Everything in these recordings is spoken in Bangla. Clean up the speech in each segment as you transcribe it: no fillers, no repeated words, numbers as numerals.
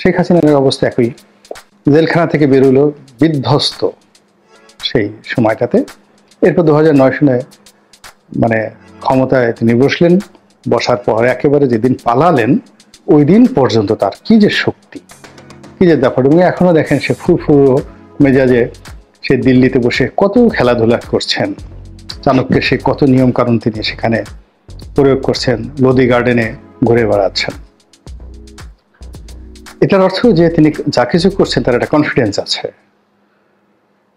শেখ হাসিনার অবস্থা একই, জেলখানা থেকে বেরোলো বিধ্বস্ত সেই সময়টাতে। এরপর 2009 সালে মানে ক্ষমতায় তিনি বসলেন, বসার পর একেবারে যেদিন পালালেন ওই দিন পর্যন্ত তার কি যে শক্তি, কি যে দাপট, এবং এখনো দেখেন সে ফুরফুরো মেজাজে সে দিল্লিতে বসে কত খেলাধুলা করছেন, চাণক্যের সে কত নিয়ম কানুন তিনি সেখানে প্রয়োগ করছেন, লোদি গার্ডেনে ঘুরে বেড়াচ্ছেন। এটার অর্থ যে তিনি যা কিছু করছেন তার একটা কনফিডেন্স আছে।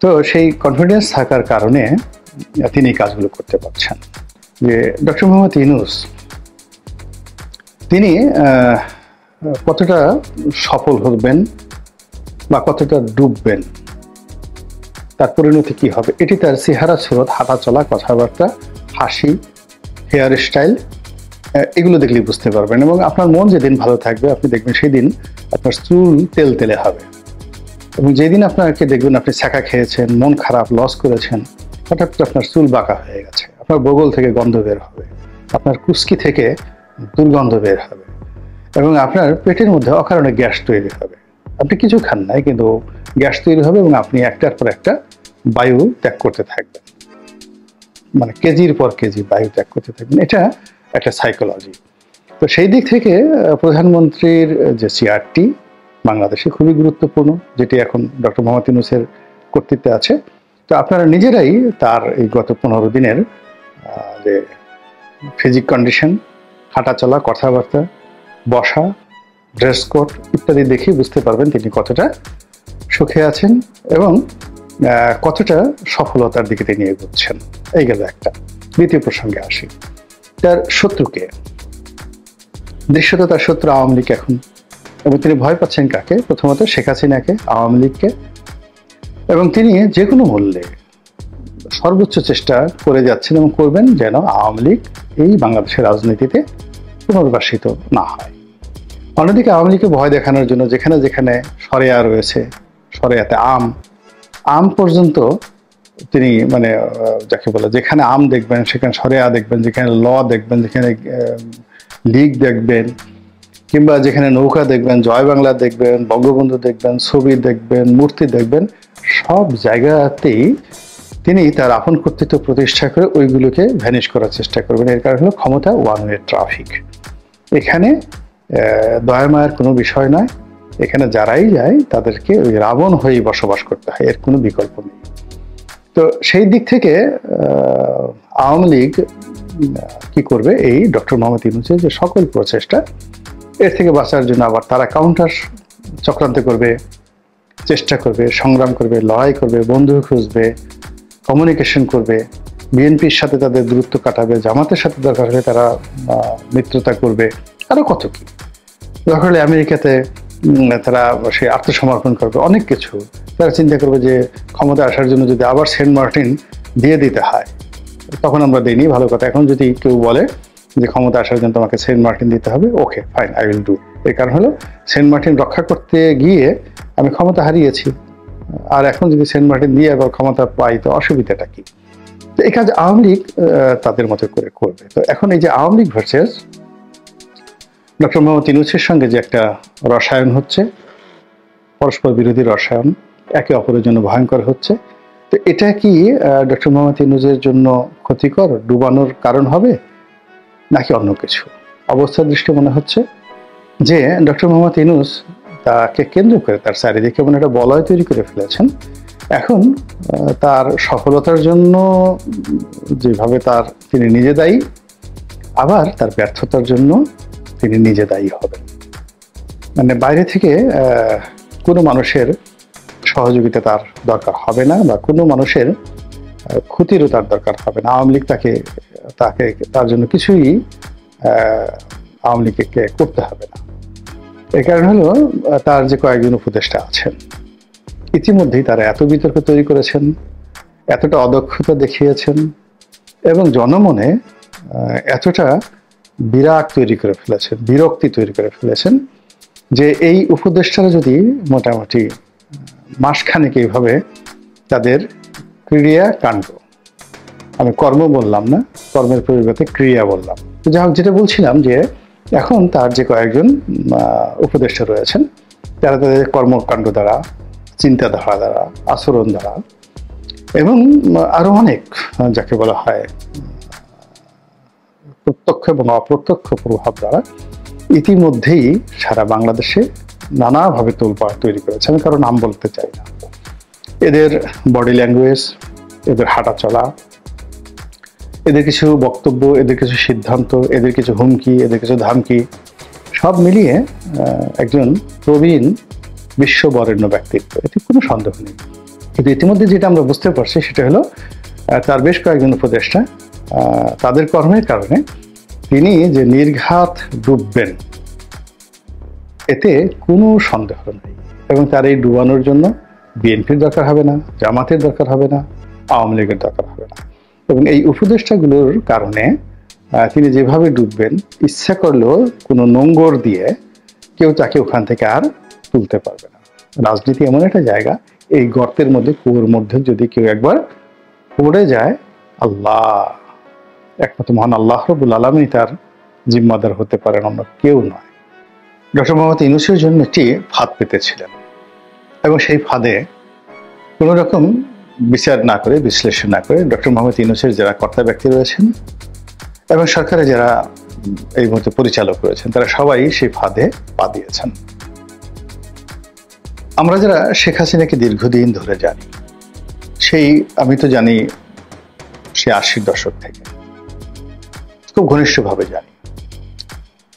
তো সেই কনফিডেন্স থাকার কারণে তিনি কাজগুলো করতে পারছেন। যে ডক্টর মোহাম্মদ ইউনূস তিনি কতটা সফল হবেন বা কতটা ডুববেন, তার পরিণতি কি হবে, এটি তার চেহারা সুরত, হাঁটা চলা, কথাবার্তা, হাসি, হেয়ার স্টাইল, এগুলো দেখলেই বুঝতে পারবেন। এবং আপনার মন যেদিন ভালো থাকবে আপনি দেখবেন সেদিন আপনার চুল তেল তেলে হবে, এবং যেদিন আপনাকে দেখবেন আপনি ছ্যাঁকা খেয়েছেন, মন খারাপ, লস করেছেন, হঠাৎ আপনার চুল বাঁকা হয়ে গেছে, আপনার বগল থেকে গন্ধ বের হবে, আপনার কুস্কি থেকে দুর্গন্ধ বের হবে, এবং আপনার পেটের মধ্যে অকারণে গ্যাস তৈরি হবে। আপনি কিছু খান নাই কিন্তু গ্যাস তৈরি হবে, এবং আপনি একটার পর একটা বায়ু ত্যাগ করতে থাকবেন, মানে কেজির পর কেজি বায়ু ত্যাগ করতে থাকবেন। এটা একটা সাইকোলজি। তো সেই দিক থেকে প্রধানমন্ত্রীর যে চেয়ারটি বাংলাদেশে খুবই গুরুত্বপূর্ণ, যেটি এখন ডক্টর মোহাম্মদ ইউনূসের কর্তৃত্বে আছে। তো আপনারা নিজেরাই তার এই গত 15 দিনের যে ফিজিক কন্ডিশন, হাঁটা চলা, কথাবার্তা, বসা, ড্রেস কোড ইত্যাদি দেখে বুঝতে পারবেন তিনি কতটা সুখে আছেন এবং কতটা সফলতার দিকে তিনি এগোচ্ছেন। এই গেল একটা। দ্বিতীয় প্রসঙ্গে আসি, তার শত্রুকে। দৃশ্যত তার শত্রু আওয়ামী লীগ এখন, এবং তিনি ভয় পাচ্ছেন কাকে? প্রথমত শেখ হাসিনাকে, আওয়ামী লীগকে, এবং তিনি যে কোনো মূল্যে সর্বোচ্চ চেষ্টা করে যাচ্ছেন এবং করবেন যেন আওয়ামী লীগ এই বাংলাদেশের রাজনীতিতে পুনর্বাসিত না হয়। অন্যদিকে আওয়ামী লীগকে ভয় দেখানোর জন্য যেখানে যেখানে সরেয়া রয়েছে, সরেয়াতে আম পর্যন্ত তিনি মানে যাকে বলে যেখানে আম দেখবেন সেখানে সরেয়া দেখবেন, যেখানে ল দেখবেন, যেখানে লীগ দেখবেন, কিংবা যেখানে নৌকা দেখবেন, জয় বাংলা দেখবেন, বঙ্গবন্ধু দেখবেন, ছবি দেখবেন, মূর্তি দেখবেন, সব জায়গাতেই তিনি তার আপন কর্তৃত্ব প্রতিষ্ঠা করে ওইগুলোকে ভ্যানিশ করার চেষ্টা করবেন। এর কারণ হলো ক্ষমতা ওয়ান ওয়ে ট্রাফিক। এখানে দয়া মায়ের কোনো বিষয় নয়, এখানে যারাই যায় তাদেরকে ওই রাবণ হয়েই বসবাস করতে হয়, এর কোনো বিকল্প নেই। তো সেই দিক থেকে আওয়ামী লীগ কি করবে, এই ডক্টর মোহাম্মদ ইউনূসের যে সকল প্রচেষ্টা, এর থেকে বাঁচার জন্য আবার তারা কাউন্টার চক্রান্ত করবে, চেষ্টা করবে, সংগ্রাম করবে, লড়াই করবে, বন্ধু খুঁজবে, কমিউনিকেশন করবে, বিএনপির সাথে তাদের দূরত্ব কাটাবে, জামাতের সাথে দরকার হলে তারা মিত্রতা করবে, আরো কত কি দরকার হলে আমেরিকাতে তারা সে আত্মসমর্পণ করবে, অনেক কিছু তারা চিন্তা করবে যে ক্ষমতা আসার জন্য যদি আবার সেন্ট মার্টিন দিয়ে দিতে হয়, তখন আমরা দিইনি, ভালো কথা। এখন যদি কেউ বলে যে ক্ষমতা আসার জন্য তোমাকে সেন্ট মার্টিন দিতে হবে, okay fine, I will do. এর কারণ হলো সেন্ট মার্টিন রক্ষা করতে গিয়ে আমি ক্ষমতা হারিয়েছি, আর এখন যদি সেন্ট মার্টিন দিয়ে আবার ক্ষমতা পাই তো অসুবিধাটা কি? তো এই কাজ আওয়ামী লীগ তাদের মতো করে করবে। তো এখন এই যে আওয়ামী লীগ ভার্সেস ডক্টর মোহাম্মদ ইউনূসের সঙ্গে যে একটা রসায়ন হচ্ছে, পরস্পর বিরোধী রসায়ন, একে অপরের জন্য ভয়ঙ্কর হচ্ছে, তো এটা কি ডক্টর মোহাম্মদ ইউনূসের জন্য ক্ষতিকর, ডুবানোর কারণ হবে নাকি অন্য কিছু? অবস্থার দৃষ্টি মনে হচ্ছে যে ডক্টর মোহাম্মদ ইউনূস তাকে কেন্দ্র করে তার চারিদিকে এমন একটা বলয় তৈরি করে ফেলেছেন। এখন তার সফলতার জন্য যেভাবে তিনি নিজে দায়ী, আবার তার ব্যর্থতার জন্য তিনি নিজে দায়ী হবেন। মানে বাইরে থেকে কোনো মানুষের সহযোগিতা তার দরকার হবে না, বা কোনো মানুষের ক্ষতিরও তার দরকার হবে না। আওয়ামী লীগ তার জন্য কিছুই আওয়ামী লীগকে করতে হবে না। এর কারণ হলো তার যে কয়েকজন উপদেষ্টা আছেন, ইতিমধ্যেই তারা এত বিতর্ক তৈরি করেছেন, এতটা অদক্ষতা দেখিয়েছেন, এবং জনমনে এতটা বিরক্তি তৈরি করে ফেলেছেন যে এই উপদেষ্টারা যদি মোটামুটি মাসখানেক এইভাবে তাদের ক্রিয়াকাণ্ড, আমি কর্ম বললাম না, কর্মের পরিবর্তে ক্রিয়া বললাম, যাই হোক, যেটা বলছিলাম যে এখন তার যে কয়েকজন উপদেষ্টা রয়েছেন তারা তাদের কর্মকাণ্ড দ্বারা, চিন্তাধারা দ্বারা, আচরণ দ্বারা এবং আরো অনেক যাকে বলা হয় প্রত্যক্ষ এবং অপ্রত্যক্ষ প্রভাব দ্বারা ইতিমধ্যেই সারা বাংলাদেশে নানাভাবে তোলপাড় তৈরি করেছে। আমি কারো নাম বলতে চাই না। এদের বডি ল্যাঙ্গুয়েজ, এদের হাঁটা চলা, এদের কিছু বক্তব্য, এদের কিছু সিদ্ধান্ত, এদের কিছু হুমকি, এদের কিছু ধামকি সব মিলিয়ে একজন প্রবীণ বিশ্ববরেণ্য ব্যক্তিত্ব, এতে কোনো সন্দেহ নেই। কিন্তু ইতিমধ্যে যেটা আমরা বুঝতে পারছি সেটা হলো তার বেশ কয়েকজন উপদেষ্টা তাদের কর্মের কারণে তিনি যে নির্ঘাত ডুববেন এতে কোনো সন্দেহ নেই। এবং তার এই ডুবানোর জন্য বিএনপির দরকার হবে না, জামাতের দরকার হবে না, আওয়ামী লীগের দরকার হবে না। এবং এই উপদেষ্টাগুলোর কারণে তিনি যেভাবে ডুববেন, ইচ্ছা করলেও কোনো নোঙ্গর দিয়ে কেউ তাকে ওখান থেকে আর তুলতে পারবে না। রাজনীতি এমন একটা জায়গা, এই গর্তের মধ্যে, কুয়োর মধ্যে যদি কেউ একবার পড়ে যায়, আল্লাহ, একমাত্র মহান আল্লাহ রাব্বুল আলামিন তার জিম্মাদার হতে পারেন, অন্য কেউ নয়। ডক্টর মোহাম্মদ ইউনূসের জন্য একটি ফাঁদ পেতেছিলেন এবং সেই ফাঁদে কোনো রকম বিচার না করে, বিশ্লেষণ না করে ডক্টর মোহাম্মদ ইউনূসের যারা কর্তা ব্যক্তি রয়েছেন এবং সরকারে যারা এই মুহূর্তে পরিচালক রয়েছেন, তারা সবাই সেই ফাঁদে পা দিয়েছেন। আমরা যারা শেখ হাসিনাকে দীর্ঘদিন ধরে জানি, আমি তো জানি সে ৮০ দশক থেকে খুব ঘনিষ্ঠভাবে জানি।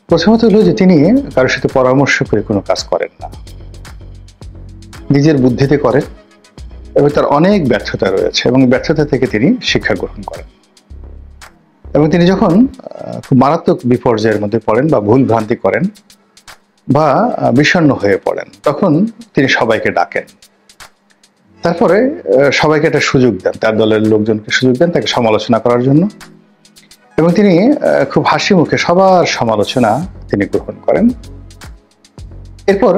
প্রথমত হলো যে তিনি কারোর সাথে পরামর্শ করে কোনো কাজ করেন না, নিজের বুদ্ধিতে করেন এবং তার অনেক ব্যর্থতা রয়েছে এবং ব্যর্থতা থেকে তিনি শিক্ষা গ্রহণ করেন। এবং তিনি যখন খুব মারাত্মক বিপর্যয়ের মধ্যে পড়েন বা ভুল ভ্রান্তি করেন বা বিষণ্ণ হয়ে পড়েন, তখন তিনি সবাইকে ডাকেন, তারপরে সবাইকে একটা সুযোগ দেন, তার দলের লোকজনকে সুযোগ দেন তাকে সমালোচনা করার জন্য। এবং তিনি খুব হাসি মুখে সবার সমালোচনা তিনি গ্রহণ করেন। এরপর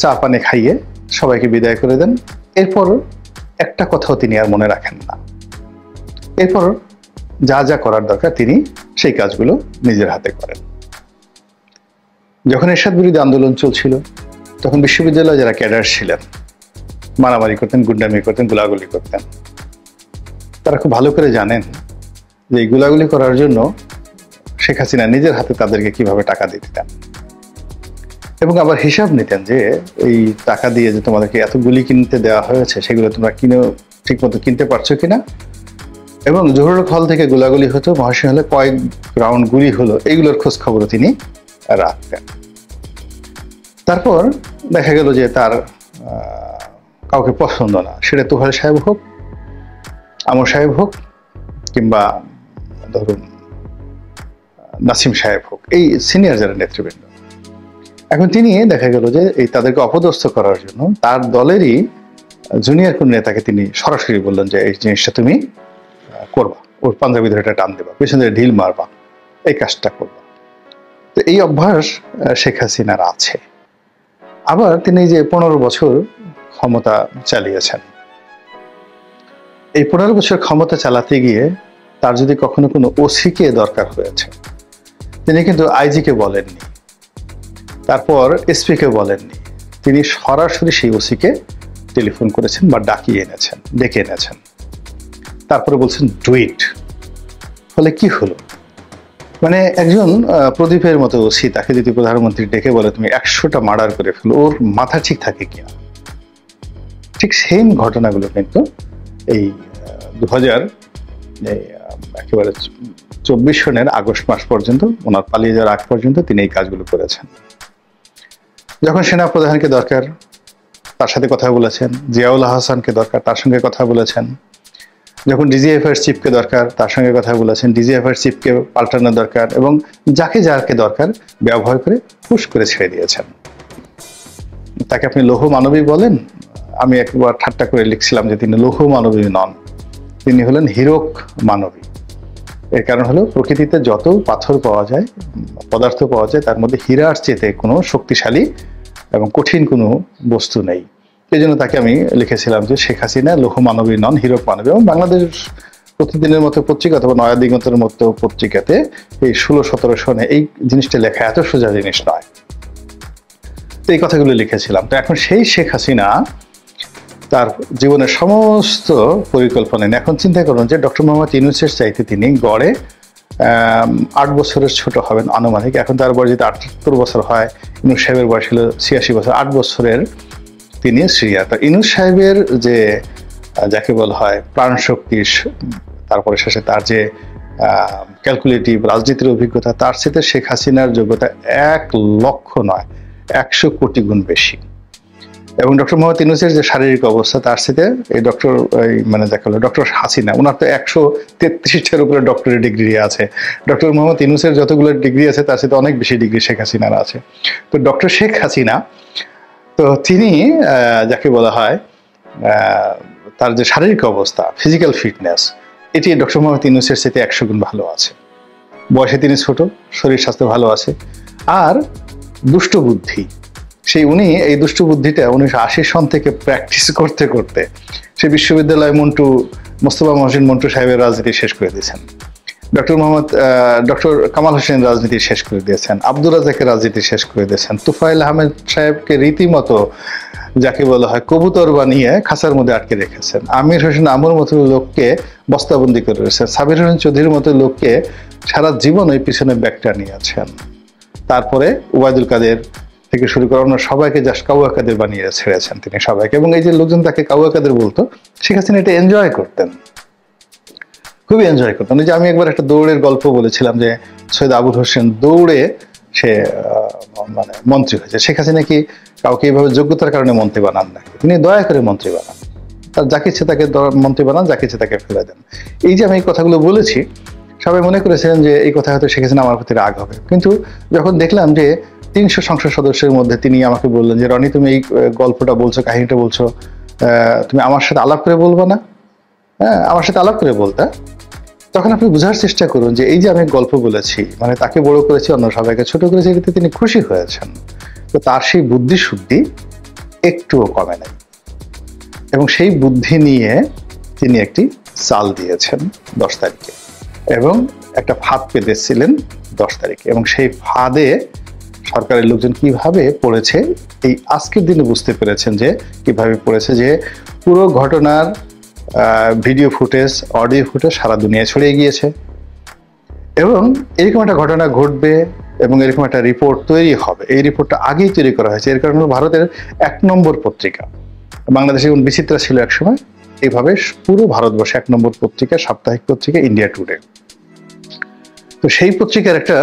চা পানি খাইয়ে সবাইকে বিদায় করে দেন। এরপর একটা কথাও তিনি আর মনে রাখেন না। এরপর যা যা করার দরকার তিনি সেই কাজগুলো নিজের হাতে করেন। যখন এরশাদ বিরোধী আন্দোলন চলছিল, তখন বিশ্ববিদ্যালয়ে যারা ক্যাডার ছিলেন মারামারি করতেন, গুন্ডামি করতেন, গোলাগুলি করতেন। তারা খুব ভালো করে জানেন যে এই গোলাগুলি করার জন্য শেখ হাসিনা নিজের হাতে তাদেরকে কিভাবে টাকা দিতে দেন এবং আবার হিসাব নিতেন যে এই টাকা দিয়ে যে তোমাদেরকে এত গুলি কিনতে দেওয়া হয়েছে, সেগুলো তোমরা ঠিক মতো কিনতে পারছো কিনা, এবং জহুরুল হল থেকে গোলাগুলি হতো, মহাশয় হলে কয়েক রাউন্ড গুলি হলো, এইগুলোর খোঁজ খবরও তিনি রাখতেন। তারপর দেখা গেল যে তার কাউকে পছন্দ না, সেটা তোহার সাহেব হোক, আমর সাহেব হোক, কিংবা ধরুন নাসিম সাহেব হোক, এই সিনিয়র যারা নেতৃবৃন্দ। এখন তিনি দেখা গেল যে এই তাদেরকে অপদস্থ করার জন্য তার দলেরই জুনিয়র কোন নেতাকে তিনি সরাসরি বললেন যে এই জিনিসটা তুমি করবা, ওর পাঞ্জাবি ধরে টান দেবা, পেছন ধরে ঢিল মারবা, এই কাজটা করবা। তো এই অভ্যাস শেখ হাসিনার আছে। আবার তিনি যে 15 বছর ক্ষমতা চালিয়েছেন, এই 15 বছর ক্ষমতা চালাতে গিয়ে তার যদি কখনো কোনো ওসিকে দরকার হয়েছে, তিনি কিন্তু আইজিকে বলেননি, তারপর এসপিকে বলেননি, তিনি সরাসরি সেই ওসিকে টেলিফোন করেছেন বা ডেকে এনেছেন। তারপরে বলছেন ডু ইট। ফলে কি হলো, মানে একজন প্রদীপের মতো ওসি, তাকে যদি প্রধানমন্ত্রী ডেকে বলে তুমি 100টা মার্ডার করে ফেলো, ওর মাথা ঠিক থাকে কিনা? ঠিক সেম ঘটনাগুলো কিন্তু এই 2024 সনের আগস্ট মাস পর্যন্ত, ওনার পালিয়ে যাওয়ার আগ পর্যন্ত তিনি এই কাজগুলো করেছেন। যখন সেনা প্রধানকে দরকার তার সাথে কথা বলেছেন, জিয়াউল হাসানকে দরকার তার সঙ্গে কথা বলেছেন, যখন ডিজিএফআই চিফকে দরকার তার সঙ্গে কথা বলেছেন, ডিজিএফআই চিফকে পাল্টানো দরকার, এবং যাকে দরকার ব্যবহার করে ফুস করে ছেড়ে দিয়েছেন। তাকে আপনি লৌহ মানবী বলেন, আমি একবার ঠাট্টা করে লিখছিলাম যে তিনি লৌহ মানবী নন, তিনি হলেন হীরক মানবী। এর কারণ হলো প্রকৃতিতে যত পাথর পাওয়া যায়, পদার্থ পাওয়া যায়, তার মধ্যে হীরার চেয়ে কোনো শক্তিশালী এবং কঠিন কোনো বস্তু নেই। এই জন্য তাকে আমি লিখেছিলাম যে শেখ হাসিনা লৌহ মানবী নন, হীরক মানবী। এবং বাংলাদেশ প্রতিদিনের মতো পত্রিকা অথবা নয়া দিগন্তের মতো পত্রিকাতে এই 16-17 সনে এই জিনিসটা লেখা এত সোজা জিনিস নয়। তো এই কথাগুলো লিখেছিলাম। তো এখন সেই শেখ হাসিনা তার জীবনের সমস্ত পরিকল্পনা নিয়ে এখন চিন্তা করুন যে ডক্টর মোহাম্মদ ইউনূসের চাইতে তিনি গড়ে 8 বছরের ছোট হবেন আনুমানিক। এখন তার বয়স যদি 78 বছর হয়, ইউনূস সাহেবের বয়স হলো 86 বছর, 8 বছরের তিনি সিনিয়র। তো ইউনূস সাহেবের যে যাকে বলা হয় প্রাণশক্তি, তারপরে শেষে তার যে ক্যালকুলেটিভ রাজনীতির অভিজ্ঞতা, তার সাথে শেখ হাসিনার যোগ্যতা 1 লক্ষ নয় 100 কোটি গুণ বেশি। এবং ডক্টর মোহাম্মদ ইউনূসের যে শারীরিক অবস্থা, তার সাথে এই ডক্টর মানে যাকে বলে ডক্টর হাসিনা, ওনার তো 133টার উপরে ডক্টরেট ডিগ্রি আছে। ডক্টর মোহাম্মদ ইউনূসের যতগুলো ডিগ্রি আছে তার সাথে অনেক বেশি ডিগ্রি শেখ হাসিনার আছে। তো ডক্টর শেখ হাসিনা, তো তিনি যাকে বলা হয় তার যে শারীরিক অবস্থা, ফিজিক্যাল ফিটনেস, এটি ডক্টর মোহাম্মদ ইউনূসের সাথে 100 গুণ ভালো আছে। বয়সে তিনি ছোট, শরীর স্বাস্থ্য ভালো আছে। আর দুষ্ট বুদ্ধি, উনি এই দুষ্ট বুদ্ধিটা 1980 সন থেকে প্র্যাকটিস করতে করতে সে বিশ্ববিদ্যালয় মোস্তফা মহসিন মন্টু সাহেবের রাজনীতি শেষ করে দিয়েছেন, ডক্টর কামাল হোসেন রাজনীতি শেষ করে দিয়েছেন, আব্দুর রাজ্জাকের রাজনীতি শেষ করে দিয়েছেন, তুফাইল আহমেদ সাহেবকে রীতিমতো যাকে বলা হয় কবুতর বানিয়ে খাঁচার মধ্যে আটকে রেখেছেন, আমির হোসেন আমুর মতো লোককে বস্তাবন্দি করে রেখেছেন, সাবির হোসেন চৌধুরীর মতো লোককে সারা জীবন ওই পিছনে ব্যাগটা নিয়েছেন। তারপরে ওবায়দুল কাদের থেকে শুরু করে অন্য সবাইকে জাস্ট কাউয়া কাদের বানিয়ে ছেড়েছেন তিনি সবাইকে। এবং এই যে লোকজন তাকে কাউয়া কাদের বলতো, শেখ হাসিনা এটা এনজয় করতেন, খুবই এনজয় করতেন। যে আমি একবার একটা দৌড়ের গল্প বলেছিলাম যে সৈয়দ আবুল হোসেন দৌড়ে সে মানে মন্ত্রী হয়েছে। শেখ হাসিনা কি কাউকে এইভাবে যোগ্যতার কারণে মন্ত্রী বানান না, তিনি দয়া করে মন্ত্রী বানান, তার যাকে ইচ্ছে তাকে মন্ত্রী বানান, যাকে ইচ্ছে তাকে ফেলে দেন। এই যে আমি এই কথাগুলো বলেছি, সবাই মনে করেছিলেন যে এই কথা হয়তো শেখ হাসিনা আমার প্রতি রাগ হবে, কিন্তু যখন দেখলাম যে 300 সংসদ সদস্যের মধ্যে তিনি আমাকে বললেন যে রনি, তুমি এই গল্পটা বলছো, কাহিনীটা বলছো, তুমি আমার সাথে আলাপ করে বলবা না? হ্যাঁ, আমার সাথে আলাপ করে বলতে। তখন আপনি বোঝার চেষ্টা করুন যে এই যে আমি গল্প বলেছি, মানে তাকে বড় করেছি, অন্য সবাইকে ছোট করেছি, এতে তিনি খুশি হয়েছেন। তো তার সেই বুদ্ধি শুদ্ধি একটুও কমে নাই, এবং সেই বুদ্ধি নিয়ে তিনি একটি চাল দিয়েছেন 10 তারিখে, এবং একটা ফাঁদ পেতেছিলেন 10 তারিখে, এবং সেই ফাঁদে সরকারের লোকজন কিভাবে পড়েছে এই আজকের দিনে বুঝতে পেরেছেন যে কিভাবে পড়েছে। যে পুরো ঘটনার ভিডিও ফুটেজ, অডিও ফুটেজ সারা দুনিয়ায় ছড়িয়ে গিয়েছে, এবং এরকম একটা ঘটনা ঘটবে এবং এরকম একটা রিপোর্ট তৈরি হবে, এই রিপোর্টটা আগেই তৈরি করা হয়েছে। এর কারণে ভারতের 1 নম্বর পত্রিকা, বাংলাদেশে যেমন বিচিত্রা ছিল একসময়, এইভাবে পুরো ভারতবর্ষে 1 নম্বর পত্রিকা, সাপ্তাহিক পত্রিকা ইন্ডিয়া টুডে। তো সেই পত্রিকার একটা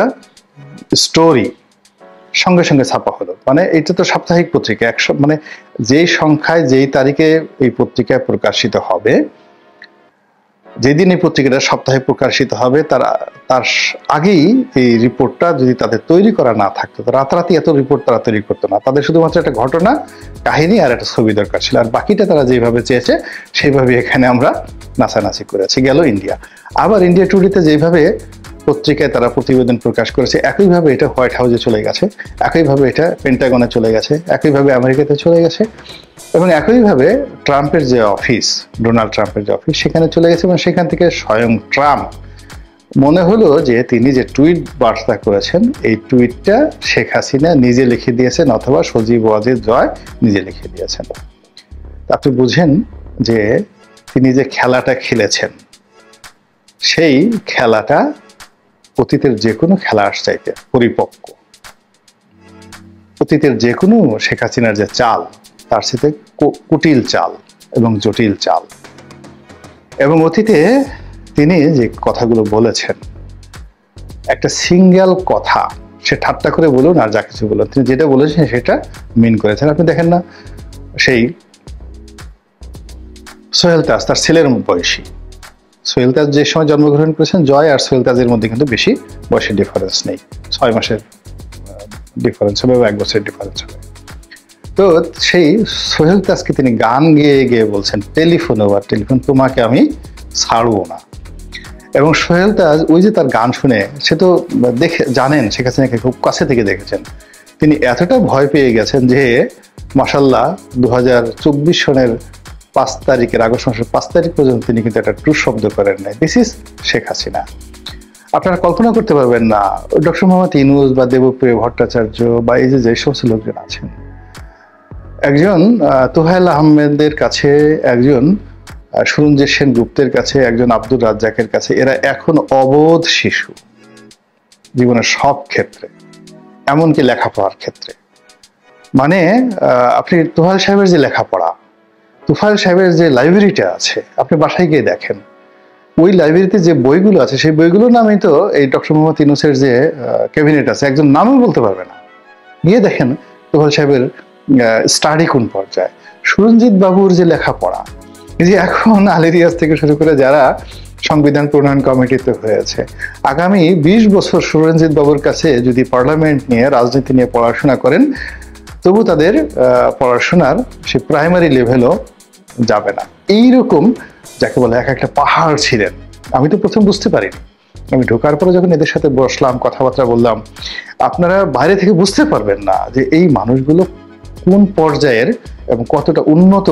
স্টোরি সঙ্গে সঙ্গে ছাপা হলো। মানে এটা তো সাপ্তাহিক পত্রিকা, মানে যেই সংখ্যায় যেই তারিখে এই পত্রিকায় প্রকাশিত হবে, যেদিন এই পত্রিকাটা সপ্তাহে প্রকাশিত হবে তার আগেই এই রিপোর্টটা যদি তাদের তৈরি করা না থাকতো, রাতারাতি এত রিপোর্ট তারা তৈরি করতো না। তাদের শুধুমাত্র একটা ঘটনা, কাহিনী আর একটা ছবি দরকার ছিল, আর বাকিটা তারা যেভাবে চেয়েছে সেইভাবে এখানে আমরা নাচানাচি করেছি। গেল ইন্ডিয়া। আবার ইন্ডিয়া টুডেতে যেভাবে পত্রিকায় তারা প্রতিবেদন প্রকাশ করেছে, একইভাবে এটা হোয়াইট হাউসে চলে গেছে, একইভাবে এটা পেন্টাগনে চলে গেছে, একইভাবে আমেরিকাতে চলে গেছে, এবং একইভাবে ট্রাম্পের যে অফিস, ডোনাল্ড ট্রাম্পের যে অফিস, সেখানে চলে গেছে। এবং সেখান থেকে স্বয়ং ট্রাম্প মনে হলো যে তিনি যে টুইট বার্তা করেছেন, এই টুইটটা শেখ হাসিনা নিজে লিখে দিয়েছেন, অথবা সজীব ওয়াজেদ জয় নিজে লিখে দিয়েছেন। আপনি বুঝেন যে তিনি যে খেলাটা খেলেছেন, সেই খেলাটা অতীতের যে কোনো খেলার চাইতে পরিপক্ক। অতীতের যে কোনো শেখ হাসিনার যে চাল, তার সাথে কুটিল চাল এবং জটিল চাল। এবং অতীতে তিনি যে কথাগুলো বলেছেন, একটা সিঙ্গেল কথা, সে ঠাট্টা করে বলুন আর যা কিছু বলুন, তিনি যেটা বলেছেন সেটা মিন করেছেন। আপনি দেখেন না, সেই সোহেল তাজ, তার ছেলের বয়সী সোহেল তাজ যে সময় জন্মগ্রহণ করেছেন, জয় আর সোহেল তাজের মধ্যে কিন্তু বেশি বয়সের ডিফারেন্স নেই, 6 মাসের ডিফারেন্স হবে বা 1 বছরের ডিফারেন্স হবে। তো সেই সোহেল তাজকে তিনি গান গেয়ে গিয়ে বলছেন, টেলিফোন ওভার টেলিফোন, তোমাকে আমি ছাড়বো না। এবং সোহেল তাজ ওই যে তার গান শুনে, সে তো জানেন শেখ হাসিনাকে খুব কাছে থেকে দেখেছেন, তিনি এতটা ভয় পেয়ে গেছেন যে মাশাআল্লাহ 2024 সনের 5 তারিখের, আগস্ট মাসের 5 তারিখ পর্যন্ত তিনি কিন্তু একটা ট্রু শব্দ করেন নাই। This is Sheikh Hasina. আপনারা কল্পনা করতে পারবেন না ডক্টর মোহাম্মদ ইউনূস বা দেবপ্রিয় ভট্টাচার্য বা এই যে সমস্ত লোকজন আছেন, একজন তোহাইল আহমেদের কাছে, একজন সুরঞ্জিত সেনগুপ্তের কাছে, একজন আব্দুর রাজ্জাকের কাছে এরা এখন অবোধ শিশু জীবনের সব ক্ষেত্রে, এমনকি লেখাপড়ার ক্ষেত্রে। মানে আপনি তোহাইল সাহেবের যে লেখাপড়া, তোফায়েল সাহেবের যে লাইব্রেরিটা আছে, আপনি বাসায় গিয়ে দেখেন ওই লাইব্রেরিতে যে বইগুলো আছে সেই বইগুলোর নামই তো এই ডক্টর মোহাম্মদ ইউনূসের যে ক্যাবিনেট আছে একজন নামই বলতে পারবে না। গিয়ে দেখেন তোফায়েল সাহেবের স্টাডি কোন পর্যায়ে, সুরঞ্জিত বাবুর যে লেখাপড়া, এই যে এখন আলী রিয়াজ থেকে শুরু করে যারা সংবিধান প্রণয়ন কমিটিতে হয়েছে, আগামী 20 বছর সুরঞ্জিত বাবুর কাছে যদি পার্লামেন্ট নিয়ে, রাজনীতি নিয়ে পড়াশোনা করেন, তবু তাদের পড়াশোনার সে প্রাইমারি লেভেলও যাবে না। এইরকম যাকে বলে এক একটা পাহাড় ছিলেন। আমি তো প্রথম বুঝতে পারিনি, আমি ঢোকার পরে যখন এদের সাথে বসলাম, কথাবার্তা বললাম, আপনারা বাইরে থেকে বুঝতে পারবেন না যে এই মানুষগুলো কোন পর্যায়ের এবং কতটা উন্নত,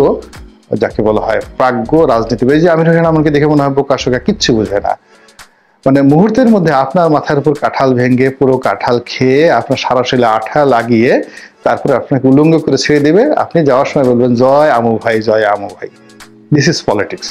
যাকে বলা হয় প্রাজ্ঞ রাজনীতিবিদ। যে আমির হোসেন আমাকে দেখে মনে হয় বোকাশোকা, কিচ্ছু বোঝে না। মানে মুহূর্তের মধ্যে আপনার মাথার উপর কাঁঠাল ভেঙে, পুরো কাঁঠাল খেয়ে, আপনার সারা শরীরে আঠা লাগিয়ে তারপরে আপনাকে উলঙ্গ করে ছেড়ে দেবে। আপনি যাওয়ার সময় বলবেন, জয় আমু ভাই, জয় আমু ভাই। This is politics.